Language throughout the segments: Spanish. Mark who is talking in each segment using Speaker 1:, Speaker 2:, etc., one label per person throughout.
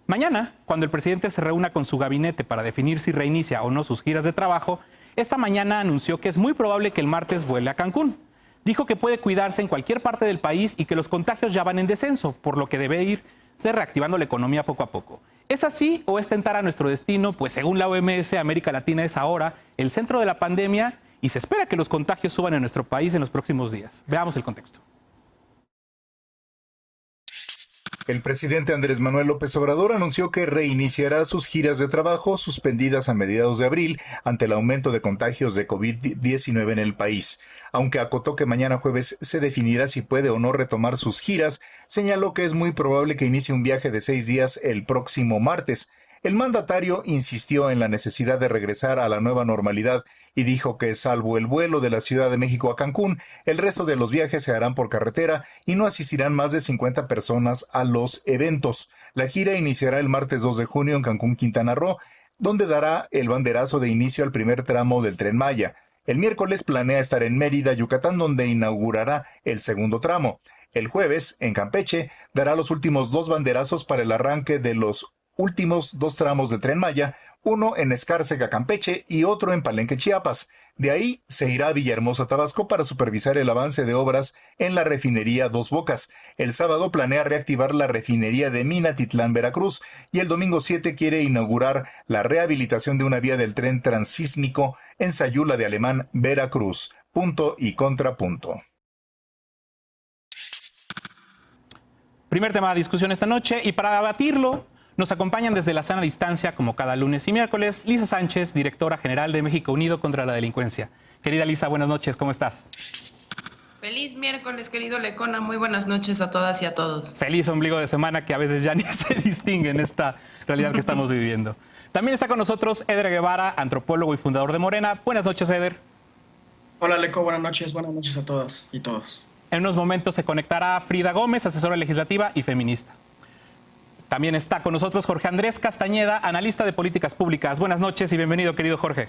Speaker 1: Mañana, cuando el presidente se reúna con su gabinete para definir si reinicia o no sus giras de trabajo, esta mañana anunció que es muy probable que el martes vuele a Cancún. Dijo que puede cuidarse en cualquier parte del país y que los contagios ya van en descenso, por lo que debe irse reactivando la economía poco a poco. ¿Es así o es tentar a nuestro destino? Pues según la OMS, América Latina es ahora el centro de la pandemia y se espera que los contagios suban en nuestro país en los próximos días. Veamos el contexto.
Speaker 2: El presidente Andrés Manuel López Obrador anunció que reiniciará sus giras de trabajo suspendidas a mediados de abril ante el aumento de contagios de COVID-19 en el país. Aunque acotó que mañana jueves se definirá si puede o no retomar sus giras, señaló que es muy probable que inicie un viaje de 6 días el próximo martes. El mandatario insistió en la necesidad de regresar a la nueva normalidad y dijo que, salvo el vuelo de la Ciudad de México a Cancún, el resto de los viajes se harán por carretera y no asistirán más de 50 personas a los eventos. La gira iniciará el martes 2 de junio en Cancún, Quintana Roo, donde dará el banderazo de inicio al primer tramo del Tren Maya. El miércoles planea estar en Mérida, Yucatán, donde inaugurará el segundo tramo. El jueves, en Campeche, dará los últimos 2 banderazos para el arranque de los últimos 2 tramos del Tren Maya, uno en Escárcega, Campeche, y otro en Palenque, Chiapas. De ahí se irá a Villahermosa, Tabasco, para supervisar el avance de obras en la refinería Dos Bocas. El sábado planea reactivar la refinería de Minatitlán, Veracruz, y el domingo 7 quiere inaugurar la rehabilitación de una vía del tren transísmico en Sayula de Alemán, Veracruz. Punto y contrapunto.
Speaker 1: Primer tema de discusión esta noche, y para debatirlo nos acompañan desde la sana distancia, como cada lunes y miércoles, Lisa Sánchez, directora general de México Unido contra la Delincuencia. Querida Lisa, buenas noches, ¿cómo estás?
Speaker 3: Feliz miércoles, querido Lecona. Muy buenas noches a todas y a todos.
Speaker 1: Feliz ombligo de semana que a veces ya ni se distingue en esta realidad que estamos viviendo. También está con nosotros Eder Guevara, antropólogo y fundador de Morena. Buenas noches, Eder.
Speaker 4: Hola, Leco. Buenas noches a todas y todos.
Speaker 1: En unos momentos se conectará Frida Gómez, asesora legislativa y feminista. También está con nosotros Jorge Andrés Castañeda, analista de políticas públicas. Buenas noches y bienvenido, querido Jorge.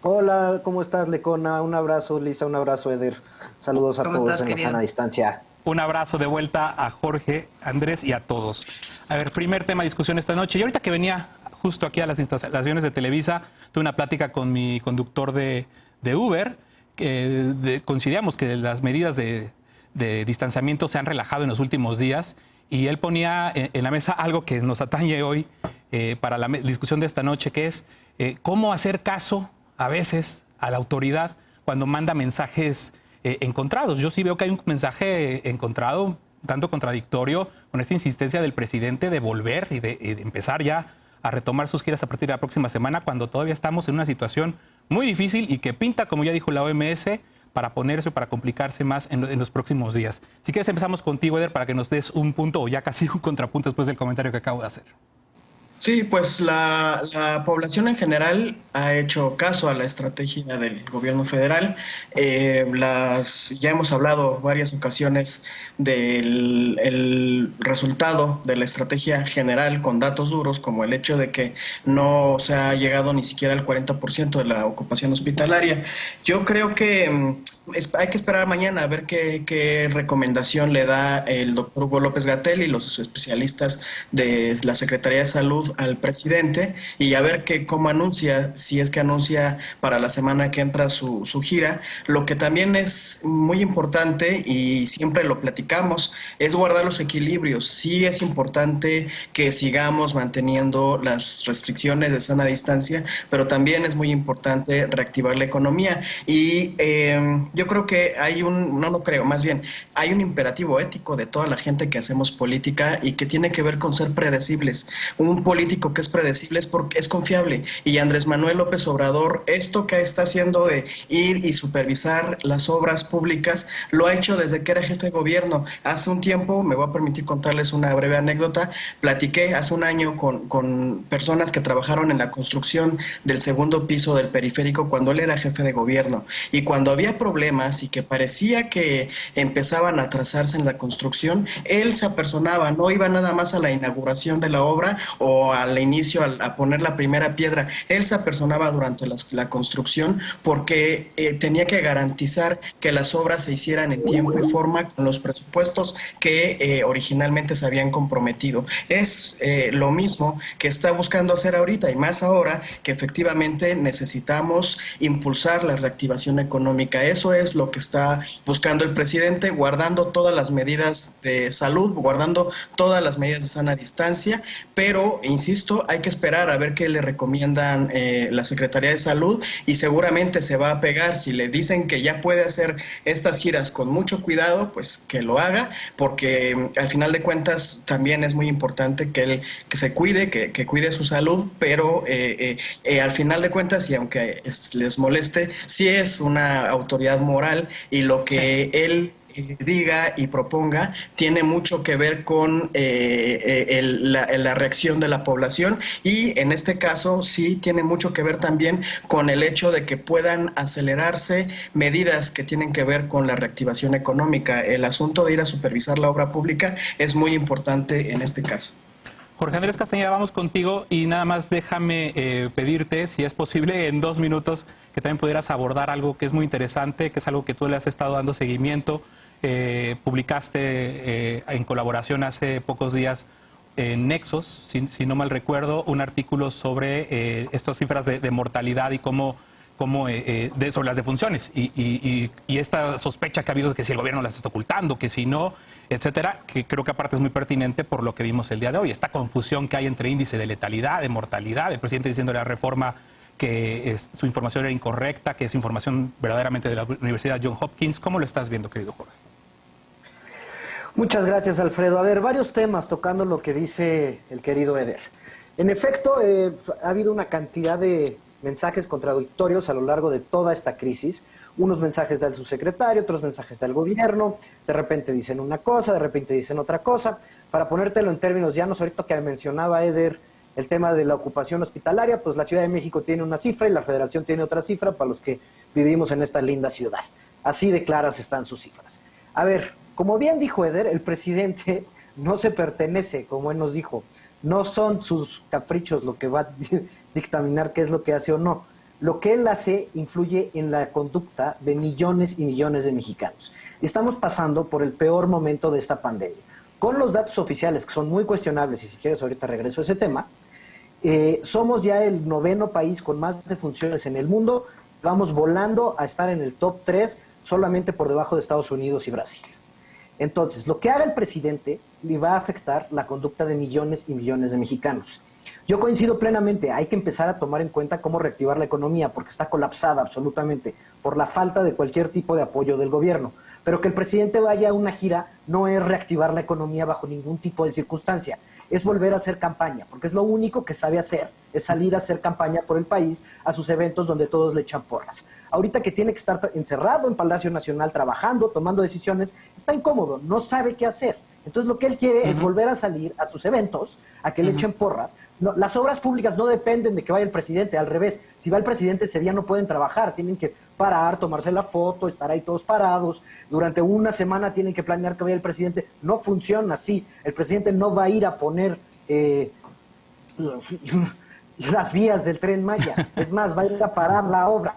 Speaker 5: Hola, ¿cómo estás, Lecona? Un abrazo, Lisa, un abrazo, Eder. Saludos a todos en la sana distancia.
Speaker 1: Un abrazo de vuelta a Jorge, Andrés y a todos. A ver, primer tema de discusión esta noche. Y ahorita que venía justo aquí a las instalaciones de Televisa, tuve una plática con mi conductor de Uber, que coincidíamos que las medidas de distanciamiento se han relajado en los últimos días. Y él ponía en la mesa algo que nos atañe hoy para la discusión de esta noche, que es cómo hacer caso a veces a la autoridad cuando manda mensajes encontrados. Yo sí veo que hay un mensaje encontrado, tanto contradictorio, con esta insistencia del presidente de volver y de empezar ya a retomar sus giras a partir de la próxima semana, cuando todavía estamos en una situación muy difícil y que pinta, como ya dijo la OMS, para ponerse, para complicarse más en los próximos días. Si quieres empezamos contigo, Eder, para que nos des un punto o ya casi un contrapunto después del comentario que acabo de hacer.
Speaker 4: Sí, pues la población en general ha hecho caso a la estrategia del gobierno federal. Ya hemos hablado varias ocasiones del resultado de la estrategia general con datos duros, como el hecho de que no se ha llegado ni siquiera al 40% de la ocupación hospitalaria. Yo creo que hay que esperar mañana a ver qué recomendación le da el doctor Hugo López-Gatell y los especialistas de la Secretaría de Salud al presidente, y a ver cómo anuncia, si es que anuncia para la semana que entra su gira. Lo que también es muy importante, y siempre lo platicamos, es guardar los equilibrios. Sí es importante que sigamos manteniendo las restricciones de sana distancia, pero también es muy importante reactivar la economía. Y yo creo que hay hay un imperativo ético de toda la gente que hacemos política y que tiene que ver con ser predecibles. Un político que es predecible es porque es confiable, y Andrés Manuel López Obrador, esto que está haciendo de ir y supervisar las obras públicas, lo ha hecho desde que era jefe de gobierno. Hace un tiempo, me voy a permitir contarles una breve anécdota, platiqué hace un año con personas que trabajaron en la construcción del segundo piso del periférico cuando él era jefe de gobierno, y cuando había problemas problemas y que parecía que empezaban a trazarse en la construcción, él se apersonaba, no iba nada más a la inauguración de la obra o al inicio, a poner la primera piedra. Él se apersonaba durante la construcción porque tenía que garantizar que las obras se hicieran en tiempo y forma con los presupuestos que originalmente se habían comprometido. Es lo mismo que está buscando hacer ahorita, y más ahora que efectivamente necesitamos impulsar la reactivación económica. Eso es lo que está buscando el presidente, guardando todas las medidas de salud, guardando todas las medidas de sana distancia, pero, insisto, hay que esperar a ver qué le recomiendan la Secretaría de Salud, y seguramente se va a pegar. Si le dicen que ya puede hacer estas giras con mucho cuidado, pues que lo haga, porque al final de cuentas también es muy importante que se cuide, que cuide su salud, pero al final de cuentas, y aunque les moleste, sí es una autoridad moral, y lo que él diga y proponga tiene mucho que ver con la reacción de la población, y en este caso sí tiene mucho que ver también con el hecho de que puedan acelerarse medidas que tienen que ver con la reactivación económica. El asunto de ir a supervisar la obra pública es muy importante en este caso.
Speaker 1: Jorge Andrés Castañeda, vamos contigo, y nada más déjame pedirte, si es posible, en 2 minutos, que también pudieras abordar algo que es muy interesante, que es algo que tú le has estado dando seguimiento. Publicaste en colaboración hace pocos días en Nexos, si no mal recuerdo, un artículo sobre estas cifras de mortalidad y sobre las defunciones y esta sospecha que ha habido de que si el gobierno las está ocultando, que si no, etcétera, que creo que aparte es muy pertinente por lo que vimos el día de hoy. Esta confusión que hay entre índice de letalidad, de mortalidad, el presidente diciendo la reforma que su información era incorrecta, que es información verdaderamente de la Universidad Johns Hopkins. ¿Cómo lo estás viendo, querido Jorge?
Speaker 5: Muchas gracias, Alfredo. A ver, varios temas tocando lo que dice el querido Eder. En efecto, ha habido una cantidad de mensajes contradictorios a lo largo de toda esta crisis. Unos mensajes del subsecretario, otros mensajes del gobierno, de repente dicen una cosa, de repente dicen otra cosa. Para ponértelo en términos llanos, ahorita que mencionaba Eder el tema de la ocupación hospitalaria, pues la Ciudad de México tiene una cifra y la Federación tiene otra cifra para los que vivimos en esta linda ciudad. Así de claras están sus cifras. A ver, como bien dijo Eder, el presidente no se pertenece, como él nos dijo. No son sus caprichos lo que va a dictaminar qué es lo que hace o no. Lo que él hace influye en la conducta de millones y millones de mexicanos. Estamos pasando por el peor momento de esta pandemia. Con los datos oficiales, que son muy cuestionables, y si quieres ahorita regreso a ese tema, somos ya el 9º país con más defunciones en el mundo. Vamos volando a estar en el top 3, solamente por debajo de Estados Unidos y Brasil. Entonces, lo que haga el presidente le va a afectar la conducta de millones y millones de mexicanos. Yo coincido plenamente, hay que empezar a tomar en cuenta cómo reactivar la economía, porque está colapsada absolutamente por la falta de cualquier tipo de apoyo del gobierno. Pero que el presidente vaya a una gira no es reactivar la economía bajo ningún tipo de circunstancia, es volver a hacer campaña, porque es lo único que sabe hacer, es salir a hacer campaña por el país a sus eventos donde todos le echan porras. Ahorita que tiene que estar encerrado en Palacio Nacional trabajando, tomando decisiones, está incómodo, no sabe qué hacer. Entonces lo que él quiere es volver a salir a sus eventos, a que le echen porras. No, las obras públicas no dependen de que vaya el presidente, al revés. Si va el presidente ese día no pueden trabajar, tienen que parar, tomarse la foto, estar ahí todos parados. Durante una semana tienen que planear que vaya el presidente. No funciona así. El presidente no va a ir a poner las vías del Tren Maya. Es más, va a ir a parar la obra,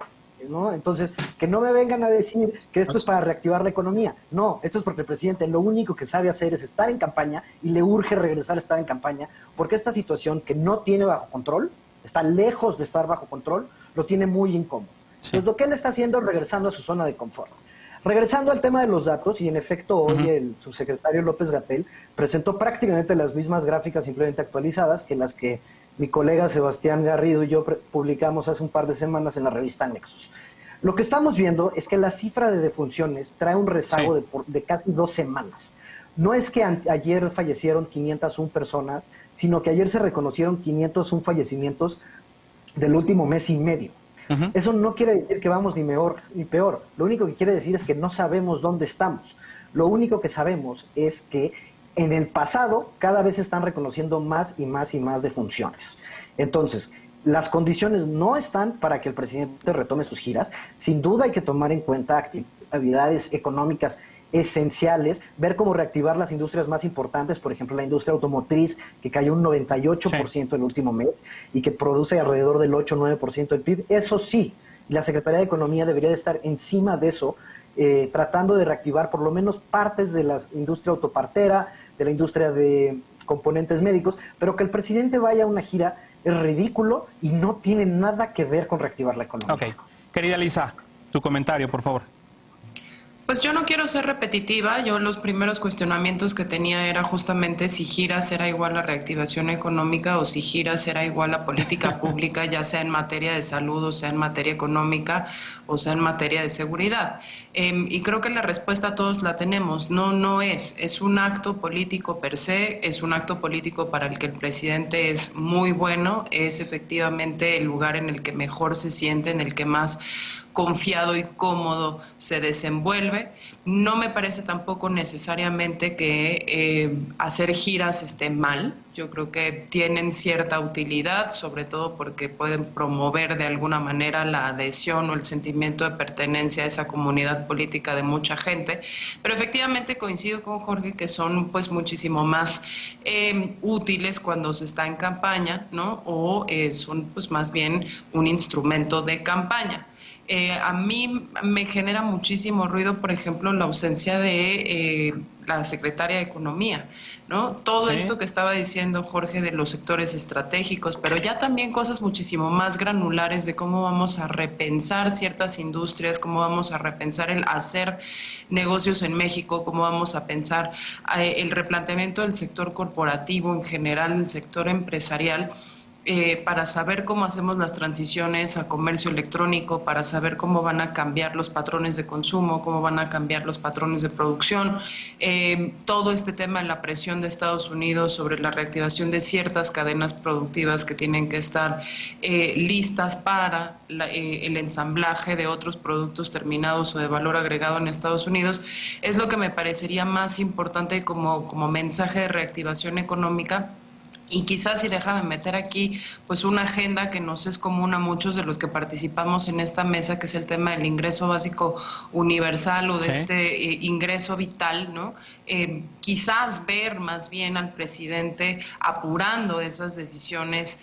Speaker 5: ¿no? Entonces, que no me vengan a decir que esto es para reactivar la economía. No, esto es porque el presidente lo único que sabe hacer es estar en campaña y le urge regresar a estar en campaña, porque esta situación que no tiene bajo control, está lejos de estar bajo control, lo tiene muy incómodo. Sí. Entonces, lo que él está haciendo es regresando a su zona de confort. Regresando al tema de los datos, y en efecto hoy el subsecretario López-Gatell presentó prácticamente las mismas gráficas simplemente actualizadas que las que mi colega Sebastián Garrido y yo publicamos hace un par de semanas en la revista Nexos. Lo que estamos viendo es que la cifra de defunciones trae un rezago de casi 2 semanas. No es que ayer fallecieron 501 personas, sino que ayer se reconocieron 501 fallecimientos del último mes y medio. Eso no quiere decir que vamos ni mejor ni peor. Lo único que quiere decir es que no sabemos dónde estamos. Lo único que sabemos es que en el pasado cada vez se están reconociendo más y más y más defunciones. Entonces, las condiciones no están para que el presidente retome sus giras. Sin duda hay que tomar en cuenta actividades económicas esenciales, ver cómo reactivar las industrias más importantes, por ejemplo, la industria automotriz, que cayó un 98% el último mes y que produce alrededor del 8-9% del PIB. Eso sí, la Secretaría de Economía debería de estar encima de eso, tratando de reactivar por lo menos partes de la industria autopartera, de la industria de componentes médicos, pero que el presidente vaya a una gira es ridículo y no tiene nada que ver con reactivar la economía.
Speaker 1: Ok. Querida Lisa, tu comentario, por favor.
Speaker 3: Pues yo no quiero ser repetitiva, yo los primeros cuestionamientos que tenía era justamente si giras era igual a reactivación económica o si giras era igual a política pública, ya sea en materia de salud o sea en materia económica o sea en materia de seguridad. Y creo que la respuesta todos la tenemos, no es un acto político per se, es un acto político para el que el presidente es muy bueno, es efectivamente el lugar en el que mejor se siente, en el que más confiado y cómodo se desenvuelve. No me parece tampoco necesariamente que hacer giras esté mal. Yo creo que tienen cierta utilidad, sobre todo porque pueden promover de alguna manera la adhesión o el sentimiento de pertenencia a esa comunidad política de mucha gente. Pero efectivamente coincido con Jorge que son pues muchísimo más útiles cuando se está en campaña, ¿no? O son pues más bien un instrumento de campaña. A mí me genera muchísimo ruido, por ejemplo, la ausencia de la secretaria de Economía, ¿no? Todo esto que estaba diciendo Jorge de los sectores estratégicos, pero ya también cosas muchísimo más granulares de cómo vamos a repensar ciertas industrias, cómo vamos a repensar el hacer negocios en México, cómo vamos a pensar el replanteamiento del sector corporativo en general, el sector empresarial. Para saber cómo hacemos las transiciones a comercio electrónico, para saber cómo van a cambiar los patrones de consumo, cómo van a cambiar los patrones de producción, todo este tema de la presión de Estados Unidos sobre la reactivación de ciertas cadenas productivas que tienen que estar listas para el ensamblaje de otros productos terminados o de valor agregado en Estados Unidos, es lo que me parecería más importante como mensaje de reactivación económica. Y quizás, si déjame meter aquí pues una agenda que nos es común a muchos de los que participamos en esta mesa, que es el tema del ingreso básico universal o de este ingreso vital, ¿no? Quizás ver más bien al presidente apurando esas decisiones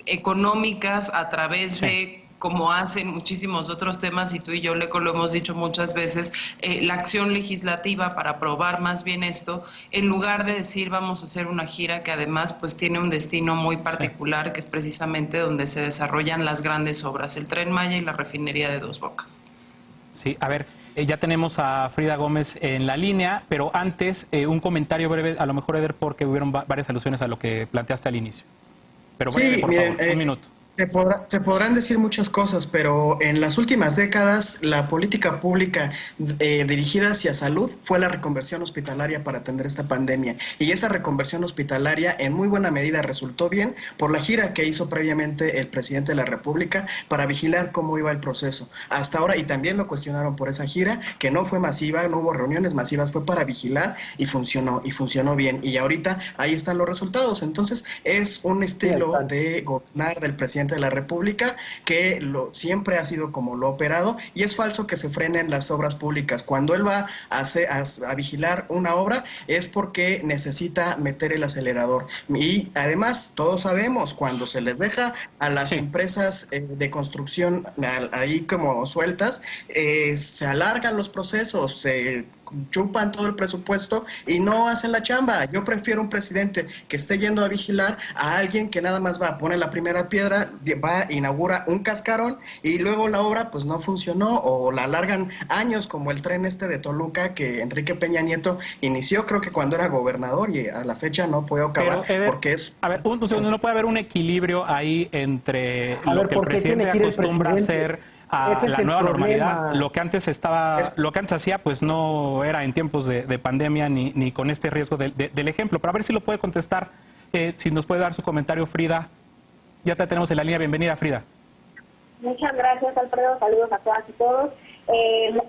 Speaker 3: económicas a través de, como hacen muchísimos otros temas, y tú y yo, Leco, lo hemos dicho muchas veces, la acción legislativa para aprobar más bien esto, en lugar de decir vamos a hacer una gira que además pues tiene un destino muy particular, que es precisamente donde se desarrollan las grandes obras, el Tren Maya y la refinería de Dos Bocas.
Speaker 1: Sí, a ver, ya tenemos a Frida Gómez en la línea, pero antes un comentario breve, a lo mejor, Eder, porque hubieron varias alusiones a lo que planteaste al inicio. Pero breve, por favor, un minuto.
Speaker 4: Se podrán decir muchas cosas, pero en las últimas décadas la política pública dirigida hacia salud fue la reconversión hospitalaria para atender esta pandemia. Y esa reconversión hospitalaria en muy buena medida resultó bien por la gira que hizo previamente el presidente de la República para vigilar cómo iba el proceso. Hasta ahora, y también lo cuestionaron por esa gira, que no fue masiva, no hubo reuniones masivas, fue para vigilar y funcionó bien. Y ahorita ahí están los resultados. Entonces es un estilo de gobernar del presidente de la República que siempre ha sido como lo operado, y es falso que se frenen las obras públicas. Cuando él va a vigilar una obra es porque necesita meter el acelerador, y además todos sabemos, cuando se les deja a las empresas de construcción ahí como sueltas, se alargan los procesos, se chupan todo el presupuesto y no hacen la chamba. Yo prefiero un presidente que esté yendo a vigilar a alguien que nada más va a poner la primera piedra, va, inaugura un cascarón y luego la obra pues no funcionó, o la alargan años, como el tren de Toluca que Enrique Peña Nieto inició, creo que cuando era gobernador, y a la fecha no puede acabar. Pero, porque es...
Speaker 1: A ver, un segundo, no puede haber un equilibrio ahí entre lo que el presidente acostumbra a hacer a la nueva normalidad. Lo que antes hacía pues no era en tiempos de pandemia ni con este riesgo del ejemplo. Pero a ver si lo puede contestar, si nos puede dar su comentario Frida. Ya te tenemos en la línea. Bienvenida, Frida.
Speaker 6: Muchas gracias, Alfredo. Saludos a todas y todos.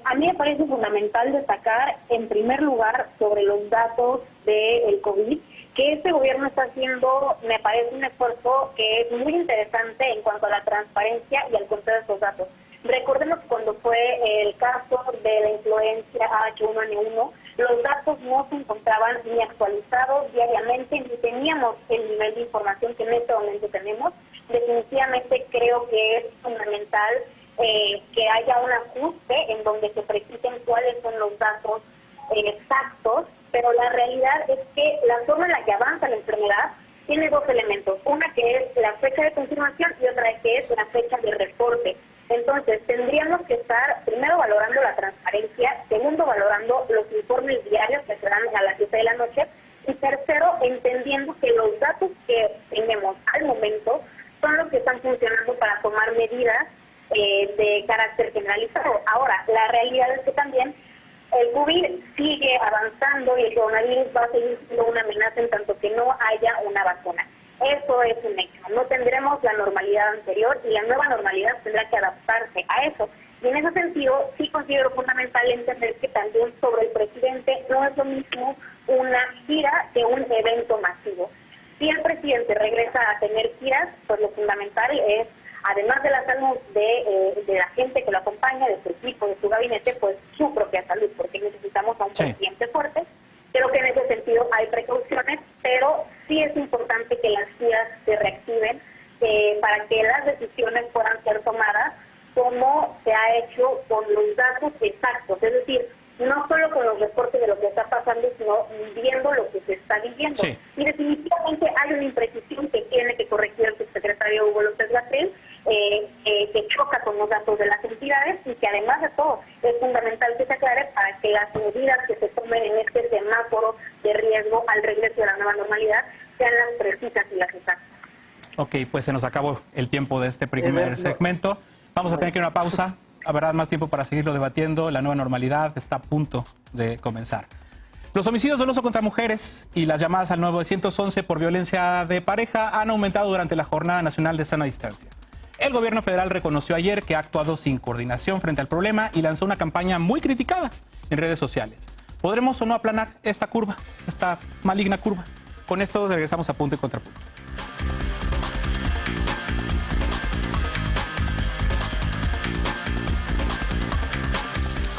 Speaker 6: A mí me parece fundamental destacar, en primer lugar, sobre los datos del COVID, que este gobierno está haciendo, me parece un esfuerzo que es muy interesante en cuanto a la transparencia y al conteo de estos datos. Recordemos que cuando fue el caso de la influencia H1N1, los datos no se encontraban ni actualizados diariamente, ni teníamos el nivel de información que en este momento tenemos. Definitivamente creo que es fundamental que haya un ajuste en donde se precisen cuáles son los datos exactos, pero la realidad es que la forma en la que avanza la enfermedad tiene dos elementos, una que es la fecha de confirmación y otra que es la fecha de reporte. Entonces, tendríamos que estar, primero, valorando la transparencia, segundo, valorando los informes diarios que se dan a las 7 de la noche, y tercero, entendiendo que los datos que tenemos al momento son los que están funcionando para tomar medidas de carácter generalizado. Ahora, la realidad es que también el COVID sigue avanzando y el coronavirus va a seguir siendo una amenaza en tanto que no haya una vacuna. Eso es un hecho. No tendremos la normalidad anterior y la nueva normalidad tendrá que adaptarse a eso. Y en ese sentido, sí considero fundamental entender que también sobre el presidente no es lo mismo una gira que un evento masivo. Si el presidente regresa a tener giras, pues lo fundamental es, además de la salud de la gente que lo acompaña, de su equipo, de su gabinete, pues su propia salud, porque necesitamos a un presidente fuerte. Creo que en ese sentido hay precauciones, pero sí es importante que las giras se reactiven para que las decisiones puedan ser tomadas como se ha hecho con los datos exactos, es decir, no solo con los reportes de lo que está pasando, sino viendo lo que se está viviendo.
Speaker 1: Sí.
Speaker 6: Y definitivamente hay una imprecisión que tiene que corregir el subsecretario Hugo López-Gatell, que choca con los datos de las entidades y que además de todo es fundamental que se aclare para que las medidas que se tomen en este semáforo de riesgo al regreso de la nueva normalidad sean las precisas y las exactas.
Speaker 1: Ok, pues se nos acabó el tiempo de este primer segmento. Vamos a tener que ir a una pausa. Habrá más tiempo para seguirlo debatiendo. La nueva normalidad está a punto de comenzar. Los homicidios dolosos contra mujeres y las llamadas al 911 por violencia de pareja han aumentado durante la Jornada Nacional de Sana Distancia. El gobierno federal reconoció ayer que ha actuado sin coordinación frente al problema y lanzó una campaña muy criticada en redes sociales. ¿Podremos o no aplanar esta curva, esta maligna curva? Con esto regresamos a Punto y Contrapunto.